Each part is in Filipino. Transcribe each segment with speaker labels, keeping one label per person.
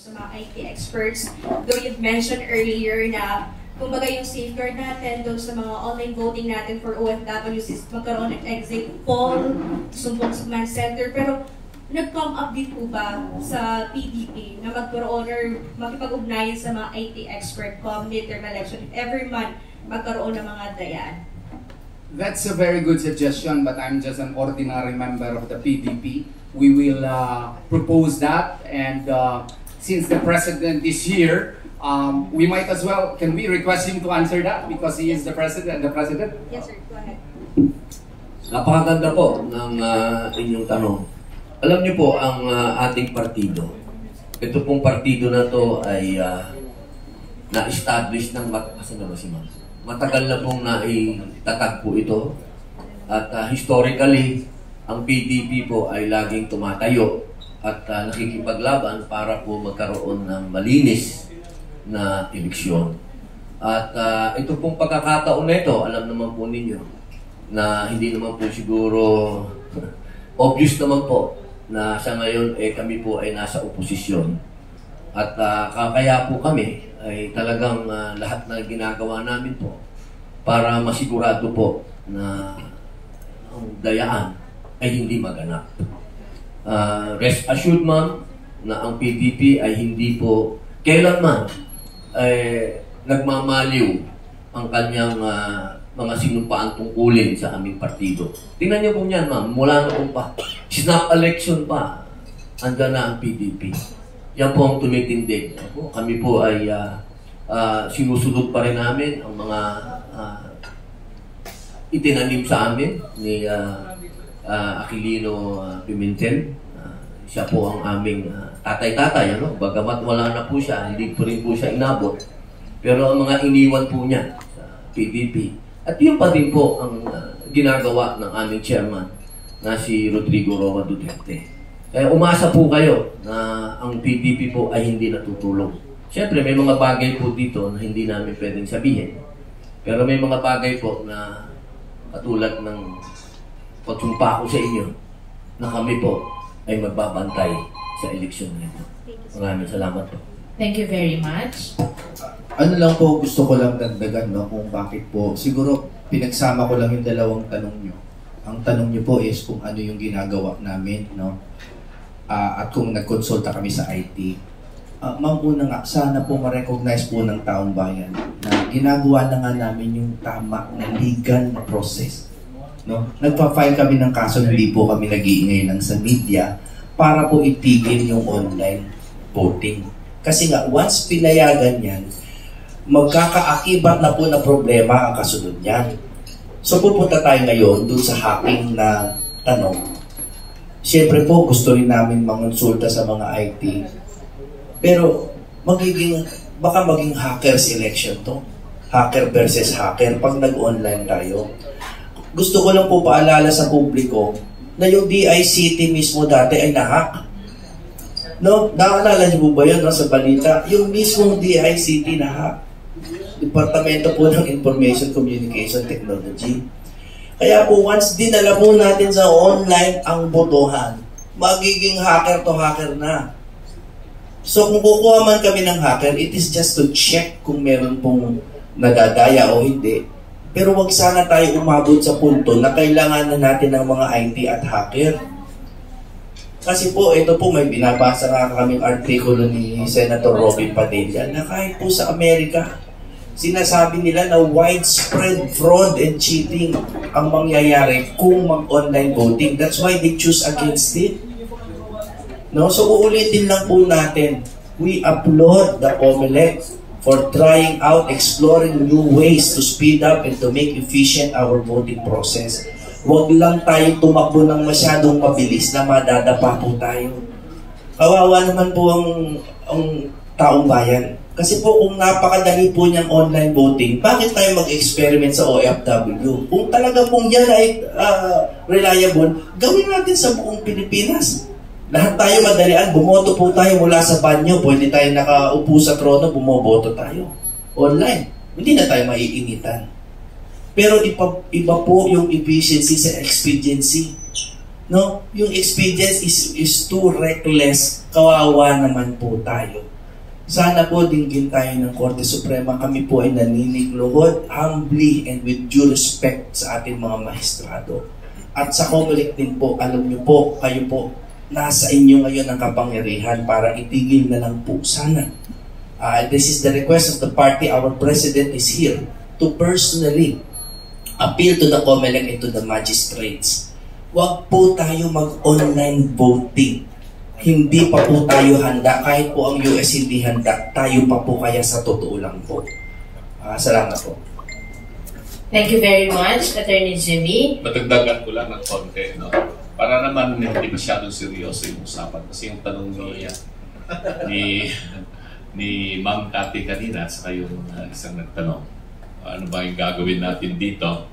Speaker 1: sa mga IT experts. Though you've mentioned earlier na kumbaga yung safeguard natin doon sa mga online voting natin for OFWs is magkaroon ng exit poll, sumbong sa command center. Pero nag-come up din po ba sa PDP na magkaroon or makipag-ugnayan sa mga IT expert come midterm election if every month magkaroon ng mga dayan?
Speaker 2: That's a very good suggestion, but I'm just an ordinary member of the PDP. We will propose that, and since the president is here, we might as well, can we request him to answer that because he is the president?
Speaker 1: Yes, sir. Go ahead.
Speaker 3: Napakaganda po ng inyong tanong. Alam niyo po, ang ating partido, ito pong partido na to ay na-establish ng matagal na pong naitatag po ito. At historically, ang PDP po ay laging tumatayo at nakikipaglaban para po magkaroon ng malinis na eleksyon. At ito pong pagkakataon na ito, alam naman po ninyo, na hindi naman po siguro obvious naman po na sa ngayon kami po ay nasa oposisyon. At kaya po kami ay talagang lahat na ginagawa namin po para masigurado po na ang dayaan ay hindi maganap. Rest assured ma'am na ang PDP ay hindi po kailanman nagmamaliw ang kanyang mga sinumpaang tungkulin sa aming partido. Tingnan niyo po niyan ma'am, mula noon pa, snap election pa, andyan na ang PDP. Yan po ang tumitindig. Kami po ay sinusunod pa rin namin ang mga itinanim sa amin ni Aquilino Pimentel. Siya po ang aming tatay-tatay. Bagamat wala na po siya, hindi po rin po siya inabot. Pero ang mga iniwan po niya sa PDP. At yun pa din po ang ginagawa ng aming chairman na si Rodrigo Roa Duterte. Kaya umasa po kayo na ang PDP po ay hindi natutulog. Siyempre, may mga bagay po dito na hindi namin pwedeng sabihin. Pero may mga bagay po na katulad ng pagsumpa ko sa inyo na kami po ay magbabantay sa eleksyon na ito. Maraming salamat po.
Speaker 4: Thank you very much.
Speaker 5: Ano lang po, gusto ko lang dagdagan kung bakit po. Siguro, pinagsama ko lang yung dalawang tanong nyo. Ang tanong nyo po is kung ano yung ginagawa namin, at kung nagkonsulta kami sa IT. Ma'am, una nga, sana po ma-recognize po ng taong bayan na ginagawa na nga namin yung tama na legal na process. Nagpa-file kami ng kaso, hindi po kami nag-iingay lang sa media para po itigil yung online voting. Kasi nga, once pinayagan yan, magkakaakibat na po na problema ang kasunod niyan. So pupunta tayo ngayon dun sa hacking na tanong. Siyempre po, gusto rin namin mangonsulta sa mga IT. Pero, baka maging hackers election to. Hacker versus hacker pag nag-online tayo. Gusto ko lang po paalala sa publiko na yung DICT mismo dati ay nahack. Naalala niyo po ba yun sa balita? Yung mismong DICT nahack. Departamento po ng Information Communication Technology. Kaya po, once dinala po natin sa online ang botohan, magiging hacker to hacker na. So, kung kukuha man kami ng hacker, it is just to check kung meron pong nadadaya o hindi. Pero wag sana tayo umabot sa punto na kailangan na natin ng mga IT at hacker. Kasi po, ito po, may binabasa nga kaming artikulo ni Senator Robin Padilla na kahit po sa Amerika, sinasabi nila na widespread fraud and cheating ang mangyayari kung mag-online voting. That's why they choose against it. So uulitin lang po natin, we applaud the COMELEC for trying out, exploring new ways to speed up and to make efficient our voting process. Huwag lang tayo tumakbo ng masyadong mabilis na madadapa po tayo. Kawawa naman po ang taong bayan. Kasi po kung napakadali po niyang online voting, bakit tayo mag-experiment sa OFW? Kung talaga pong yan ay reliable, gawin natin sa buong Pilipinas. Lahat tayo madalian, bumoto po tayo mula sa banyo, pwede tayo nakaupo sa trono, bumoboto tayo. Online, hindi na tayo maiinitan. Pero iba po yung efficiency sa expediency. No? Yung experience is too reckless. Kawawa naman po tayo. Sana po dinggin tayo ng Korte Suprema. Kami po ay naninigluhod, humbly and with due respect sa ating mga maestrado. At sa COMELEC din po, alam niyo po, kayo po, nasa inyo ngayon ang kapangyarihan para itigil na lang po sana. This is the request of the party. Our president is here to personally appeal to the COMELEC and to the magistrates. Huwag po tayo mag-online voting. Hindi pa po tayo handa. Kahit po ang US hindi handa, tayo pa po kaya sa totoo lang po. Salamat po.
Speaker 4: Thank you very much, Attorney Jimmy.
Speaker 6: Matagdagan ko lang ng konti, no? Para naman hindi masyadong seryoso yung usapan. Kasi yung tanong ni Ma'am Cathy kanina at saka yung isang nagtanong, ano ba yung gagawin natin dito?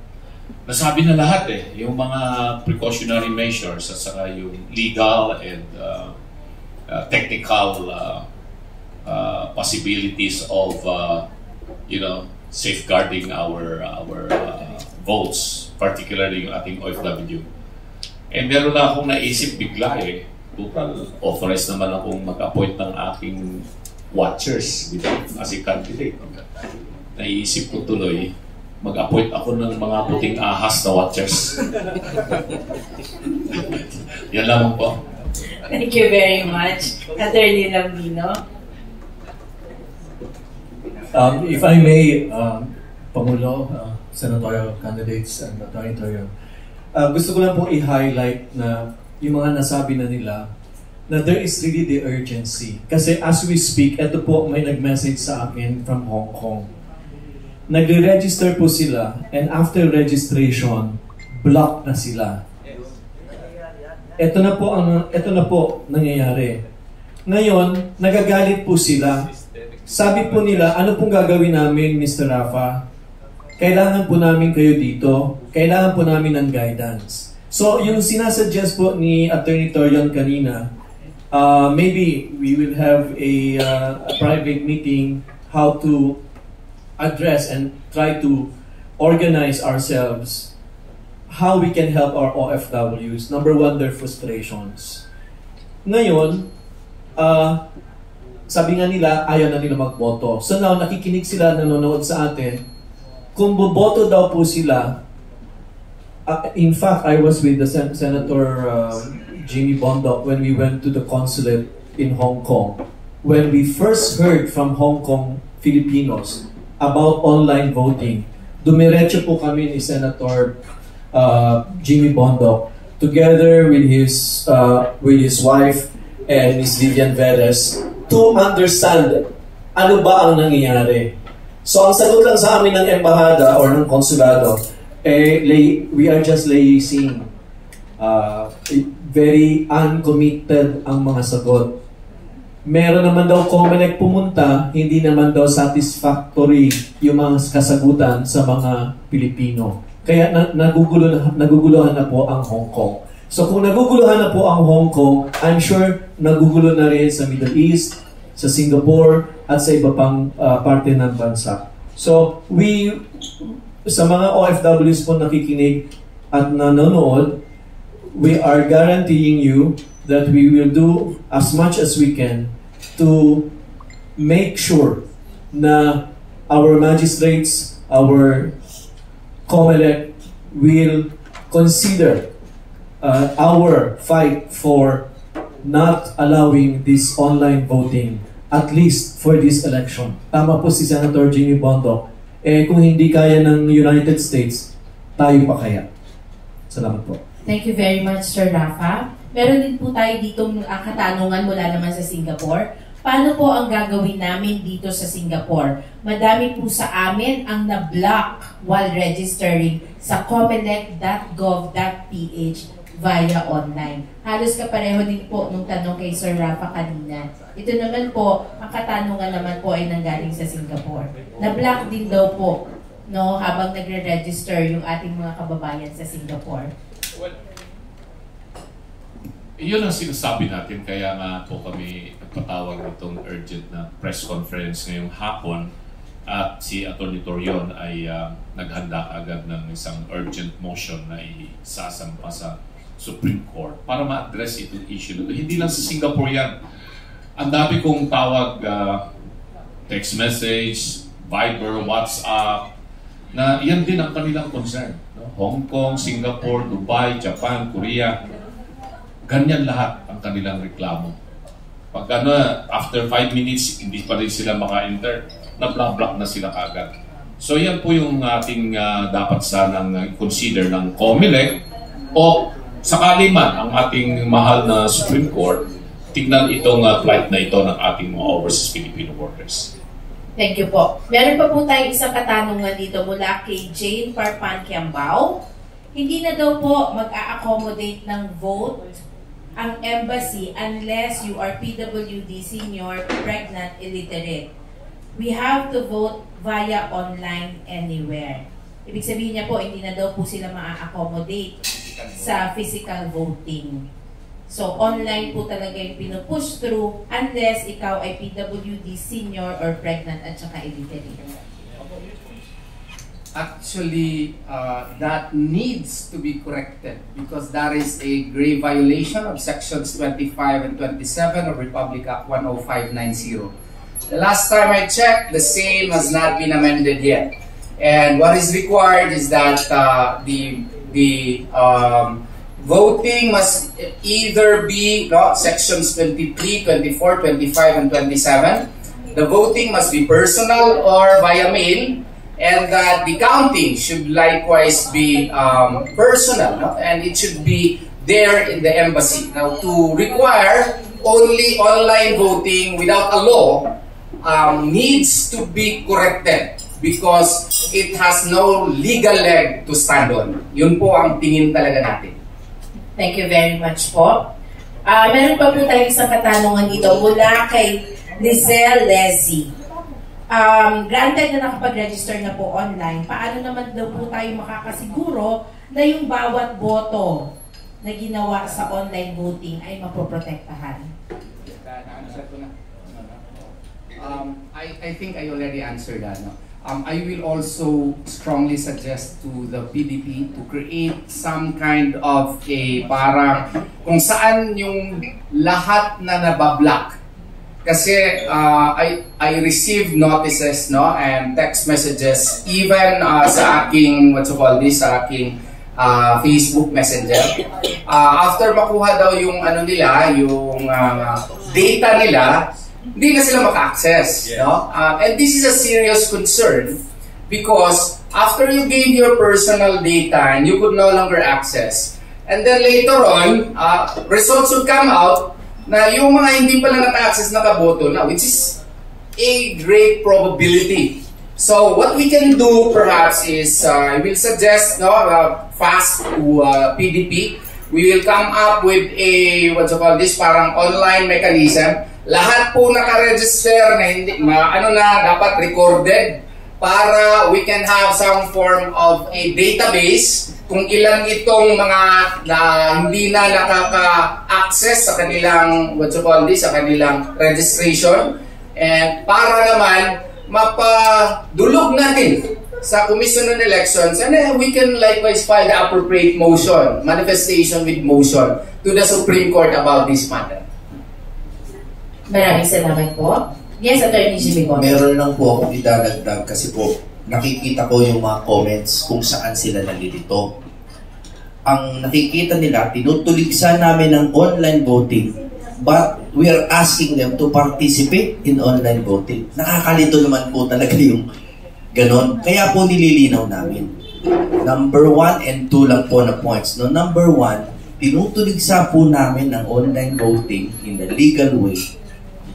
Speaker 6: Nasabi na lahat yung mga precautionary measures at saka yung legal and technical possibilities of safeguarding our votes, particularly yung ating OFW. And meron na akong naisip bigla authorized naman akong mag-appoint ng aking watchers as a candidate. Naiisip ko tuloy, mag-appoint ako ng mga puting ahas na watchers. Yan lang po.
Speaker 4: Thank you very much, Attorney Lambino.
Speaker 7: If I may, Pangulo, senatorial candidates and Attorney Torion, gusto ko lang po i-highlight na yung mga nasabi na nila na there is really the urgency. Kasi as we speak, ito po may nag-message sa akin from Hong Kong. Nagre-register po sila and after registration, block na sila. Ito na po nangyayari. Ngayon, nagagalit po sila. Sabi po nila, ano pong gagawin namin, Mr. Rafa? Kailangan po namin kayo dito. Kailangan po namin ng guidance. So, yung sinasuggest po ni Attorney Torion kanina, maybe we will have a private meeting how to address and try to organize ourselves how we can help our OFWs. Number one, their frustrations. Ngayon, sabi nga nila, ayaw na nila magboto. So now, nakikinig sila, nanonood sa atin. Kung boboto daw po sila, in fact, I was with the Senator Jimmy Bondoc when we went to the consulate in Hong Kong. When we first heard from Hong Kong Filipinos about online voting, dumiretso po kami ni Senator Jimmy Bondoc together with his wife and Ms. Vivian Veres to understand ano ba ang nangyayari. So ang sagot lang sa amin ng embahada or ng konsulado, we are just liaising. Very uncommitted ang mga sagot. Meron naman daw COMELEC pumunta, hindi naman daw satisfactory yung mga kasagutan sa mga Pilipino. Kaya naguguluhan na po ang Hong Kong. So kung naguguluhan na po ang Hong Kong, I'm sure nagugulo na rin sa Middle East, sa Singapore, at sa iba pang parte ng bansa. So sa mga OFWs po nakikinig at nanonood, we are guaranteeing you that we will do as much as we can to make sure na our magistrates, our COMELEC will consider our fight for not allowing this online voting, at least for this election. Tama po si Senator Jimmy Bondoc. Kung hindi kaya ng United States, tayo pa kaya. Salamat po.
Speaker 4: Thank you very much, Sir Rafa. Meron din po tayo ditong katanungan mula naman sa Singapore. Paano po ang gagawin namin dito sa Singapore? Madami po sa amin ang na-block while registering sa comelec.gov.ph via online. Halos kapareho din po nung tanong kay Sir Rafa kanina. Ito naman po, ang katanungan naman po ay nanggaling sa Singapore. Na-block din daw po habang nagre-register yung ating mga kababayan sa Singapore.
Speaker 6: Well, yun ang sinasabi natin, kaya nga po kami nagpatawag nitong urgent na press conference ngayong hapon at si Atty. Torion ay naghanda agad ng isang urgent motion na isasampa sa Supreme Court para ma-address itong issue na ito. Hindi lang sa Singapore yan. Ang dami kong tawag, text message, Viber, WhatsApp, na yan din ang kanilang concern. No? Hong Kong, Singapore, Dubai, Japan, Korea, ganyan lahat ang kanilang reklamo. Pag after 5 minutes, hindi pa rin sila maka-enter, na-block na sila kagad. So yan po yung ating dapat sanang consider ng COMELEC o sakali man ang ating mahal na Supreme Court, tignan itong plight na ito ng ating mga overseas Filipino workers.
Speaker 4: Thank you po. Meron pa po tayong isang katanungan dito mula kay Jane Parpan Kiambao. Hindi na daw po mag-a-accommodate ng vote ang embassy unless you are PWD, senior, pregnant, illiterate. We have to vote via online anywhere. Ibig sabihin niya po, hindi na daw po sila ma-accommodate sa physical voting. So, online po talaga yung pinupush through unless ikaw ay PWD, senior, or pregnant at saka illiterate.
Speaker 2: Actually, that needs to be corrected because that is a grave violation of sections 25 and 27 of Republic Act 10590. The last time I checked, the same has not been amended yet. And what is required is that the voting must either be sections 23, 24, 25, and 27. The voting must be personal or via mail, and that the counting should likewise be personal, and it should be there in the embassy. Now, to require only online voting without a law needs to be corrected because it has no legal leg to stand on. Yun po ang tingin talaga natin.
Speaker 4: Thank you very much po. Meron pa po tayong isang katanungan dito mula kay Lizelle Leslie. Granted na nakapag-register na po online, paano naman daw po tayo makakasiguro na yung bawat boto na ginawa sa online voting ay mapoprotektahan?
Speaker 2: I think I already answered that. No? I will also strongly suggest to the PDP to create some kind of a parang kung saan yung lahat na nabablock. Kasi I received notices, no, and text messages even sa aking sa aking Facebook Messenger. After makuha daw yung nila, yung data nila, hindi na sila maka-access, no? And this is a serious concern because after you gave your personal data and you could no longer access, and then later on, results would come out na yung mga hindi pala naka-access nakaboto na, which is a great probability. So what we can do perhaps is, I will suggest, no, fast to PDP, we will come up with a, parang online mechanism. Lahat po naka-register na hindi, dapat recorded para we can have some form of a database kung ilan itong mga hindi na nakaka-access sa kanilang, sa kanilang registration. And para naman, mapadulog natin sa Commission on Elections, and we can likewise file the appropriate motion, manifestation with motion, to the Supreme Court about this matter.
Speaker 4: Maraming salamat po. Yes, Attorney Jimmy Bonner.
Speaker 5: Meron lang po akong idadagdag kasi po nakikita ko yung mga comments kung saan sila nalilito. Ang nakikita nila, tinutuligsan namin ng online voting, but we are asking them to participate in online voting. Nakakalito naman po talaga yung ganon. Kaya po nililinaw namin. Number 1 and 2 lang po na points. No, number 1, tinutuligsa po namin ng online voting in the legal way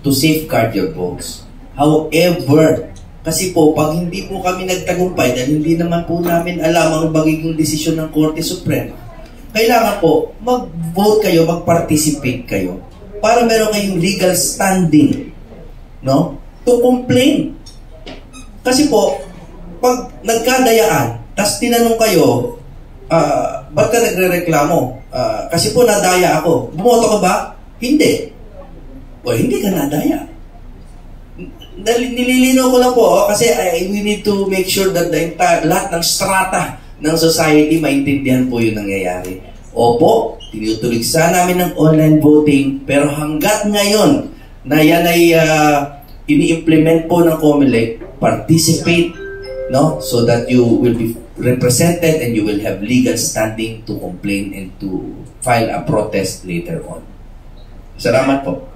Speaker 5: to safeguard your votes. However, kasi po, pag hindi po kami nagtagumpay, dahil hindi naman po namin alam ang magiging desisyon ng Korte Suprema, kailangan po, mag-vote kayo, mag-participate kayo, para meron kayong legal standing, no, to complain. Kasi po, pag nagkadayaan, tas tinanong kayo, ba't ka nagre-reklamo? Kasi po nadaya ako. Bumoto ka ba? Hindi. O hindi ka nadaya. Nililinaw ko lang po kasi we need to make sure that lahat ng strata ng society maintindihan po yung nangyayari. Opo, tinutuligsa namin ng online voting, pero hanggat ngayon na yan ay ini-implement po ng COMELEC, participate, no, so that you will be represented and you will have legal standing to complain and to file a protest later on. Salamat po.